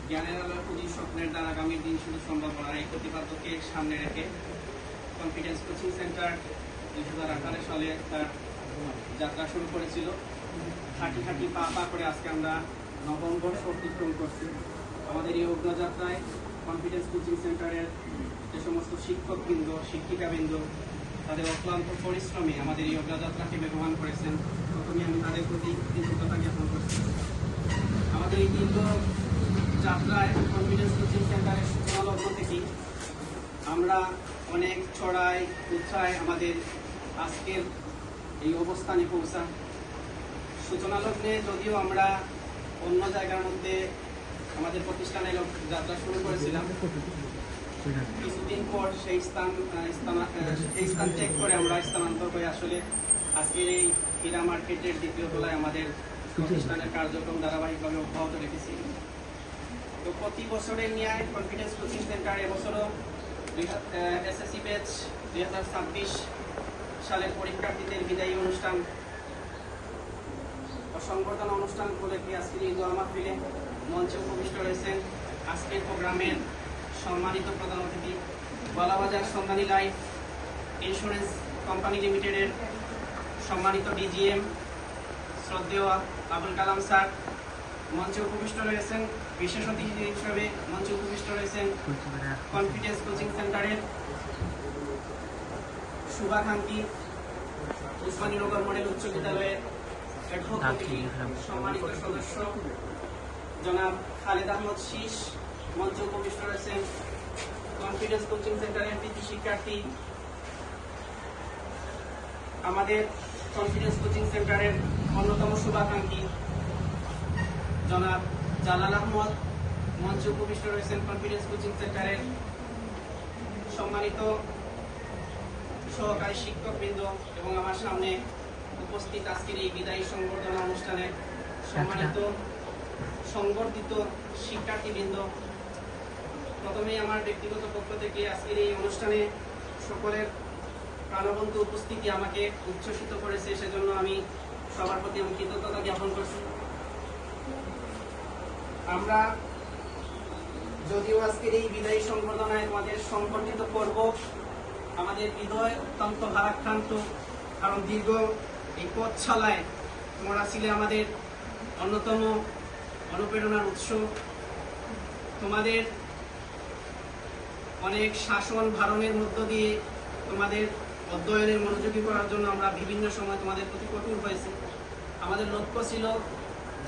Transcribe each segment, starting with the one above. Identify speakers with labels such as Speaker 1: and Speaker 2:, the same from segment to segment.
Speaker 1: জ্ঞানের আলোয় পুঁজি স্বপ্নের দ্বারাগামীর দিন শুধু সম্ভাবনা এই প্রতিপাদ্যকে সামনে রেখে কনফিডেন্স কোচিং সেন্টার 2018 সালে তার যাত্রা শুরু করেছিল। হাঁটি হাঁটি পা পা করে আজকে আমরা নবম বর্ষ অতিক্রম করছি। আমাদের এই অগ্রযাত্রায় কনফিডেন্স কোচিং সেন্টারের যে সমস্ত শিক্ষকবৃন্দ, শিক্ষিকাবৃন্দ তাদের অক্লান্ত পরিশ্রমে আমাদের এই অগ্রযাত্রাকে বেগবান করেছেন। প্রথমে আমি তাদের প্রতি কৃতজ্ঞতা জ্ঞাপন করছি। আমাদের এই দীর্ঘ যাত্রায় কনফিডেন্স কোচিং সেন্টারের সূচনা লগ্ন থেকেই আমরা অনেক ছড়ায় উৎসাহে আমাদের আজকের এই অবস্থানে পৌঁছা। সূচনা লগ্নে যদিও আমরা অন্য জায়গার মধ্যে আমাদের প্রতিষ্ঠানের যাত্রা শুরু করেছিলাম, কিছুদিন পর সেই স্থান ত্যাগ করে আমরা স্থানান্তর হয়ে আসলে আজকের এই হীরা মার্কেটের দ্বিতীয় তলায় আমাদের প্রতিষ্ঠানের কার্যক্রম ধারাবাহিকভাবে অব্যাহত রেখেছি। তো প্রতি বছরের ন্যায় কনফিডেন্স কোচিং সেন্টার এবছরও এসএসসি ব্যাচ 2026 সালের পরীক্ষার্থীদের বিদায়ী অনুষ্ঠান ও সংবর্ধনা অনুষ্ঠান উপলক্ষে আজকের এই দোয়া মাহফিলে মঞ্চে উপবিষ্ট রয়েছেন আজকের প্রোগ্রামের সম্মানিত প্রধান অতিথি বালাবাজার সন্ধানী লাইফ ইন্স্যুরেন্স কোম্পানি লিমিটেডের সম্মানিত ডিজিএম শ্রদ্ধেয় আবুল কালাম স্যার। মঞ্চে উপবিষ্ট রয়েছেন বিশেষ অতিথি হিসেবে মঞ্চে উপবিষ্ট রয়েছেন কনফিডেন্স কোচিং সেন্টারের শুভাকাঙ্ক্ষী উসমানীনগর মডেল উচ্চ বিদ্যালয়ের সম্মানিত সদস্য জনাব খালেদ আহমদ শীষ। মঞ্চে উপবিষ্ট রয়েছেন কনফিডেন্স কোচিং সেন্টারের কৃতি শিক্ষার্থী, আমাদের কনফিডেন্স কোচিং সেন্টারের অন্যতম শুভাকাঙ্ক্ষী জনাব জালাল আহমদ। মঞ্চে উপবিষ্ট রয়েছেন কনফিডেন্স কোচিং সেন্টারের সম্মানিত সহকারী শিক্ষকবৃন্দ এবং আমার সামনে উপস্থিত আজকের এই বিদায়ী সংবর্ধনা অনুষ্ঠানে সম্মানিত সংবর্ধিত শিক্ষার্থীবৃন্দ। প্রথমেই আমার ব্যক্তিগত পক্ষ থেকে আজকের এই অনুষ্ঠানে সকলের প্রাণবন্ত উপস্থিতি আমাকে উচ্ছ্বসিত করেছে, সেজন্য আমি সবার প্রতি আমি কৃতজ্ঞতা জ্ঞাপন করছি। আমরা যদিও আজকের এই বিদায়ী সংবর্ধনায় তোমাদের সংবর্ধিত করব, আমাদের হৃদয় অত্যন্ত ভারাক্রান্ত, কারণ দীর্ঘ এই পথছালায় তোমরা ছিলে আমাদের অন্যতম অনুপ্রেরণার উৎস। তোমাদের অনেক শাসন ভারণের মধ্য দিয়ে তোমাদের অধ্যয়নের মনোযোগী করার জন্য আমরা বিভিন্ন সময় তোমাদের প্রতি কঠোর হয়েছি। আমাদের লক্ষ্য ছিল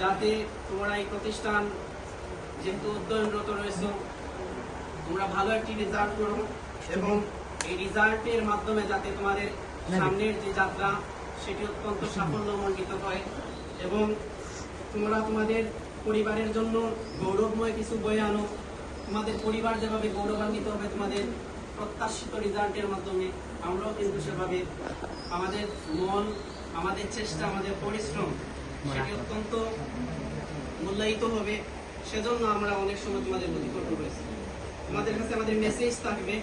Speaker 1: যাতে তোমরা এই প্রতিষ্ঠান যেহেতু অধ্যয়নরত রয়েছে তোমরা ভালো একটি রেজাল্ট করো এবং এই রেজাল্টের মাধ্যমে যাতে তোমাদের সামনের যে যাত্রা সেটি অত্যন্ত সাফল্যমণ্ডিত হয় এবং তোমরা তোমাদের পরিবারের জন্য গৌরবময় কিছু বয়ে আনো। তোমাদের পরিবার যেভাবে গৌরবান্বিত হবে তোমাদের প্রত্যাশিত রেজাল্টের মাধ্যমে, আমরাও কিন্তু সেভাবে আমাদের মন, আমাদের চেষ্টা, আমাদের পরিশ্রম সেটি অত্যন্ত মূল্যায়িত হবে। সেজন্য আমরা অনেক সময় তোমাদের প্রতি কঠোর হয়েছি। তোমাদের কাছে আমাদের মেসেজ থাকবে,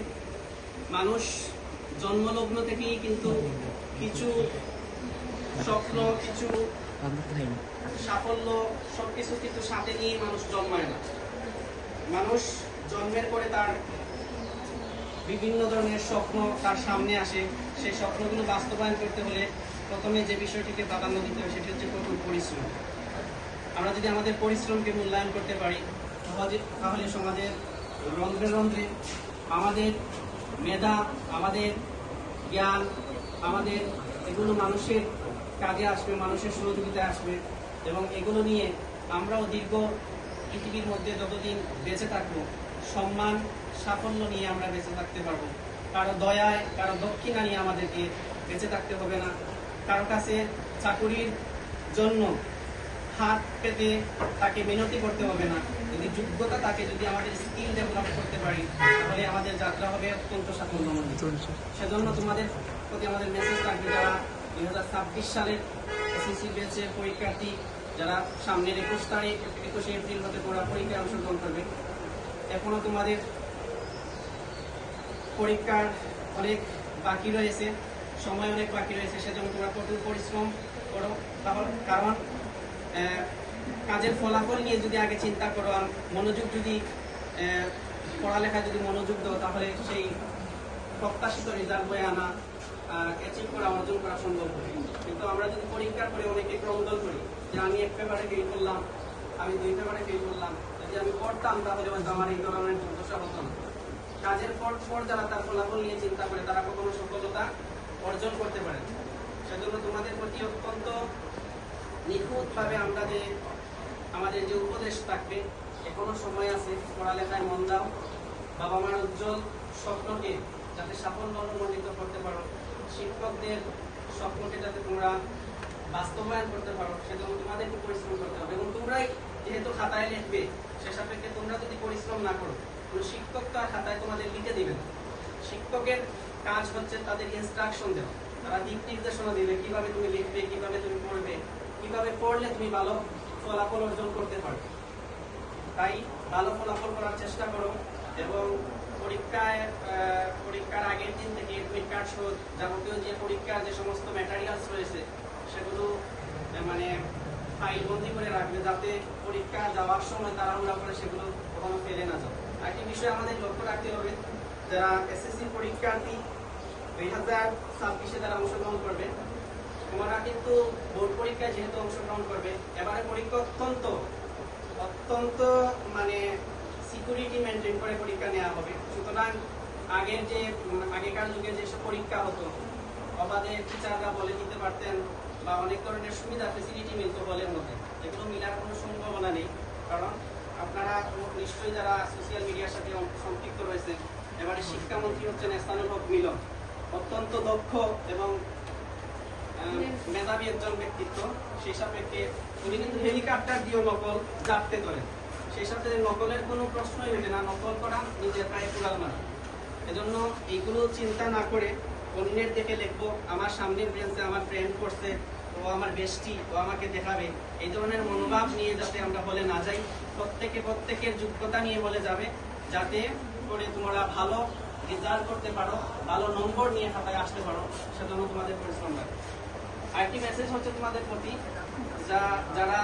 Speaker 1: মানুষ জন্মলগ্ন থেকেই কিন্তু কিছু স্বপ্ন, কিছু সাফল্য সবকিছু কিন্তু সাথে নিয়ে মানুষ জন্মায় না। মানুষ জন্মের পরে তার বিভিন্ন ধরনের স্বপ্ন তার সামনে আসে। সেই স্বপ্নগুলো বাস্তবায়ন করতে হলে প্রথমে যে বিষয়টিকে প্রাধান্য দিতে হবে সেটি হচ্ছে কঠোর পরিশ্রম। আমরা যদি আমাদের পরিশ্রমকে মূল্যায়ন করতে পারি তাহলে সমাজের রন্ধ্রে রন্ধ্রে আমাদের মেধা, আমাদের জ্ঞান, আমাদের এগুলো মানুষের কাজে আসবে, মানুষের সহযোগিতায় আসবে এবং এগুলো নিয়ে আমরাও দীর্ঘ পৃথিবীর মধ্যে যতদিন বেঁচে থাকবো সম্মান সাফল্য নিয়ে আমরা বেঁচে থাকতে পারবো। কারো দয়ায়, কারো দক্ষিণা নিয়ে আমাদেরকে বেঁচে থাকতে হবে না। কারো কাছে চাকুরির জন্য হাত পেতে তাকে মিনতি করতে হবে না। যদি যোগ্যতা তাকে, যদি আমাদের স্কিল ডেভেলপ করতে পারি তাহলে আমাদের যাত্রা হবে অত্যন্ত সাফল্যমণ্ডিত। সেজন্য তোমাদের প্রতি আমাদের মেসেজ থাকবে, যারা 2026 সালের এসএসসি ব্যাচের পরীক্ষার্থী, যারা সামনের 21 এপ্রিল হতে তোমরা পরীক্ষায় অংশগ্রহণ করবে, এখনো তোমাদের পরীক্ষার অনেক বাকি রয়েছে, সময় অনেক বাকি রয়েছে। সেজন্য তোমরা কঠোর পরিশ্রম করো, কারণ কাজের ফলাফল নিয়ে যদি আগে চিন্তা করো, আর মনোযোগ যদি পড়ালেখায় যদি মনোযোগ দাও, তাহলে সেই প্রত্যাশিত রেজাল্ট বয়ে আনা, অ্যাচিভ করা, অর্জন করা সম্ভব হবে। কিন্তু আমরা যদি পরীক্ষার পরে অনেকে ক্রমদল করি যে আমি এক পেপারে ফেল করলাম, আমি 2 পেপারে ফেল করলাম, যদি আমি পড়তাম তাহলে হয়তো আমার এই ধরনের দুর্দশা হতো না। কাজের পর যারা তার ফলাফল নিয়ে চিন্তা করে তারা কখনো সফলতা অর্জন করতে পারে। সেজন্য তোমাদের প্রতি অত্যন্ত নিখুঁতভাবে আমরা যে আমাদের যে উপদেশ থাকবে, এখনো সময় আছে, পড়ালেখায় মন দাও, বাবা মার উজ্জ্বল স্বপ্নকে যাতে সাফল্য অনুমোদিত করতে পারো, শিক্ষকদের স্বপ্নকে যাতে তোমরা বাস্তবায়ন করতে পারো, সেজন্য তোমাদেরকে পরিশ্রম করতে হবে। এবং তোমরাই যেহেতু খাতায় লিখবে, সে সাপেক্ষে তোমরা যদি পরিশ্রম না করো, কোনো শিক্ষক তো আর খাতায় তোমাদের লিখে দিবে না। শিক্ষকের কাজ হচ্ছে তাদের ইনস্ট্রাকশন দেওয়া, তারা দিক নির্দেশনা দিবে কিভাবে তুমি লিখবে, কিভাবে তুমি পড়বে, কিভাবে পড়লে তুমি ভালো ফলাফল অর্জন করতে পারবে। তাই ভালো ফলাফল করার চেষ্টা করো এবং পরীক্ষার আগের দিন থেকে এডমিট কার্ড সহ যাবতীয় যে পরীক্ষার যে সমস্ত ম্যাটেরিয়ালস রয়েছে সেগুলো মানে ফাইল বন্দি করে রাখবে, যাতে পরীক্ষা যাওয়ার সময় তাড়াহুড়া করে সেগুলো কখনো ফেলে না যাবে। আরেকটি বিষয় আমাদের লক্ষ্য রাখতে হবে, যারা এসএসসি পরীক্ষার্থী 2026-এ যারা অংশগ্রহণ করবে, তোমরা কিন্তু বোর্ড পরীক্ষায় যেহেতু অংশগ্রহণ করবে, এবারে পরীক্ষা অত্যন্ত মানে সিকিউরিটি মেনটেন করে পরীক্ষা নেওয়া হবে। সুতরাং আগেকার যুগে যেসব পরীক্ষা হতো, অবাধে টিচাররা বলে দিতে পারতেন বা অনেক ধরনের সুবিধা ফেসিলিটি মিলত হলের মধ্যে, এগুলো মিলার কোনো সম্ভাবনা নেই। কারণ আপনারা নিশ্চয়ই যারা সোশ্যাল মিডিয়ার সাথে সম্পৃক্ত রয়েছে, এবারে শিক্ষামন্ত্রী হচ্ছেন এহসানুল হক মিলন, অত্যন্ত দক্ষ এবং মেধাবী একজন ব্যক্তিত্ব। সেই সাপেক্ষে উনি কিন্তু হেলিকপ্টার দিয়েও নকল জানতে ধরেন, সেই সাথে নকলের কোনো প্রশ্নই ওঠে না, নকল করা নিজের পায়ে কুড়াল মারা। এজন্য এইগুলো চিন্তা না করে অন্যের দেখে লিখবো, আমার সামনের বেঞ্চে আমার ফ্রেন্ড পড়ছে, ও আমার বেস্টি, ও আমাকে দেখাবে, এই ধরনের মনোভাব নিয়ে যাতে আমরা বলে না যাই। প্রত্যেকের যোগ্যতা নিয়ে বলে যাবে, যাতে করে তোমরা ভালো রেজাল্ট করতে পারো, ভালো নম্বর নিয়ে খাতায় আসতে পারো, সেজন্য তোমাদের পরিশ্রম লাগে। আরেকটি মেসেজ হচ্ছে তোমাদের প্রতি, যারা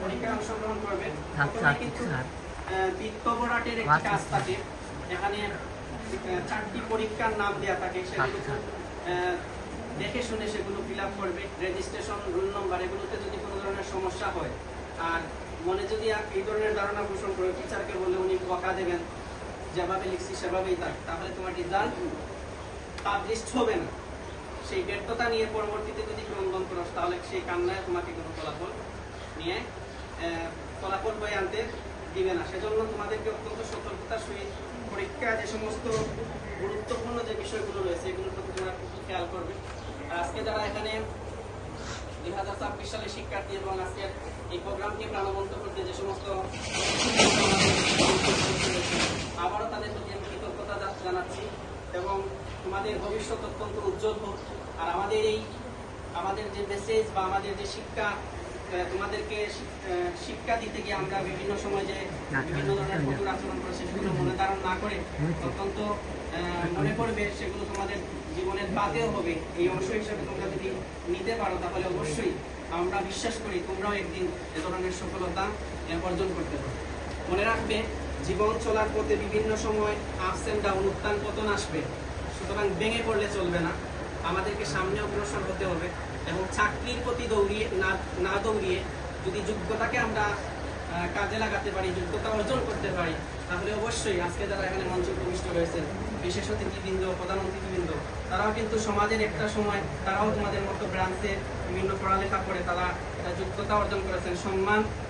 Speaker 1: পরীক্ষায় অংশগ্রহণ করবে, কিন্তু বিত্তবরাটের একটি কাজ থাকে, এখানে 4টি পরীক্ষার নাম দেওয়া থাকে, সেগুলো দেখে শুনে সেগুলো ফিল আপ করবে। রেজিস্ট্রেশন, রোল নম্বর, এগুলোতে যদি কোনো ধরনের সমস্যা হয় আর মনে যদি এই ধরনের ধারণা পোষণ করে টিচারকে বলে উনি বকা দেবেন, যেভাবে লিখছি সেভাবেই থাক, তাহলে তোমার রেজাল্ট পাবলিশড হবে না। সেই ব্যর্থতা নিয়ে পরবর্তীতে যদি ক্রন্দন করো, তাহলে সেই কান্নায় তোমাকে কোনো ফলাফল বয়ে আনতে দিবে না। সেজন্য তোমাদেরকে অত্যন্ত সতর্কতার সহিত পরীক্ষা যে সমস্ত গুরুত্বপূর্ণ যে বিষয়গুলো রয়েছে, এগুলোর প্রতি তোমরা খুব খেয়াল করবে। আর আজকে যারা এখানে 2026 সালের শিক্ষার্থী এবং আজকে এই প্রোগ্রামকে প্রাণবন্ত করতে যে সমস্ত আবারও তাদের প্রতি আমি কৃতজ্ঞতা জানাচ্ছি এবং তোমাদের ভবিষ্যৎ অত্যন্ত উজ্জ্বল হোক। আর আমাদের যে মেসেজ বা আমাদের যে শিক্ষা, তোমাদেরকে শিক্ষা দিতে গিয়ে আমরা বিভিন্ন সময় যে বিভিন্ন ধরনের কঠোর আচরণ করে সেগুলো মনে ধারণ না করে অত্যন্ত মনে করবে, সেগুলো তোমাদের জীবনের বাদেও হবে, এই অংশ হিসাবে তোমরা যদি নিতে পারো, তাহলে অবশ্যই আমরা বিশ্বাস করি তোমরাও একদিন এ ধরনের সফলতা অর্জন করতে পারো। মনে রাখবে, জীবন চলার পথে বিভিন্ন সময় আপস এন্ড ডাউন, উত্থান পতন আসবে। সুতরাং ভেঙে পড়লে চলবে না, আমাদেরকে সামনে অগ্রসর হতে হবে এবং চাকরির প্রতি না দৌড়িয়ে যদি যোগ্যতাকে আমরা কাজে লাগাতে পারি, যোগ্যতা অর্জন করতে পারি, তাহলে অবশ্যই আজকে যারা এখানে মঞ্চে প্রবিষ্ট রয়েছেন, বিশেষ অতিথিবৃন্দ, প্রধান অতিথিবৃন্দ, তারাও কিন্তু সমাজের একটা সময় তারাও তোমাদের মতো ব্রাঞ্চে বিভিন্ন পড়ালেখা করে তারা যোগ্যতা অর্জন করেছেন,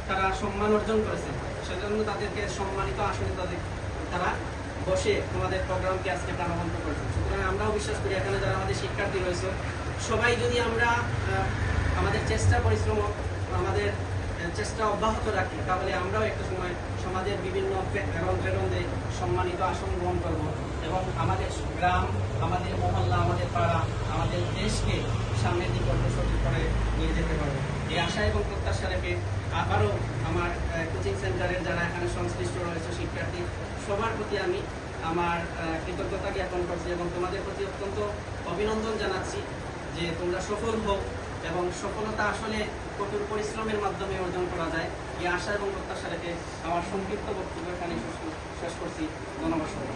Speaker 1: তারা সম্মান অর্জন করেছেন। সেজন্য তাদেরকে সম্মানিত আসলে তারা বসে তোমাদের প্রোগ্রামকে আজকে প্রাণবন্ত করেছেন। সুতরাং আমরাও বিশ্বাস করি এখানে যারা আমাদের শিক্ষার্থী রয়েছে, সবাই যদি আমরা আমাদের আমাদের চেষ্টা অব্যাহত রাখি, তাহলে আমরাও একটা সময় সমাজের বিভিন্ন প্রেরণে সম্মানিত আসন গ্রহণ করব এবং আমাদের গ্রাম, আমাদের মহল্লা, আমাদের পাড়া, আমাদের দেশকে সামনের দিকে অগ্রসর করে নিয়ে যেতে পারবো। এই আশা এবং প্রত্যাশা রেখে আবারও আমার কোচিং সেন্টারের যারা এখানে সংশ্লিষ্ট রয়েছে শিক্ষার্থী, সবার প্রতি আমি আমার কৃতজ্ঞতা জ্ঞাপন করছি এবং তোমাদের প্রতি অত্যন্ত অভিনন্দন জানাচ্ছি যে তোমরা সফল হোক এবং সফলতা আসলে কঠোর পরিশ্রমের মাধ্যমে অর্জন করা যায়। এই আশা এবং প্রত্যাশা রেখে আমার সংক্ষিপ্ত বক্তব্য এখানে শেষ করছি। ধন্যবাদ।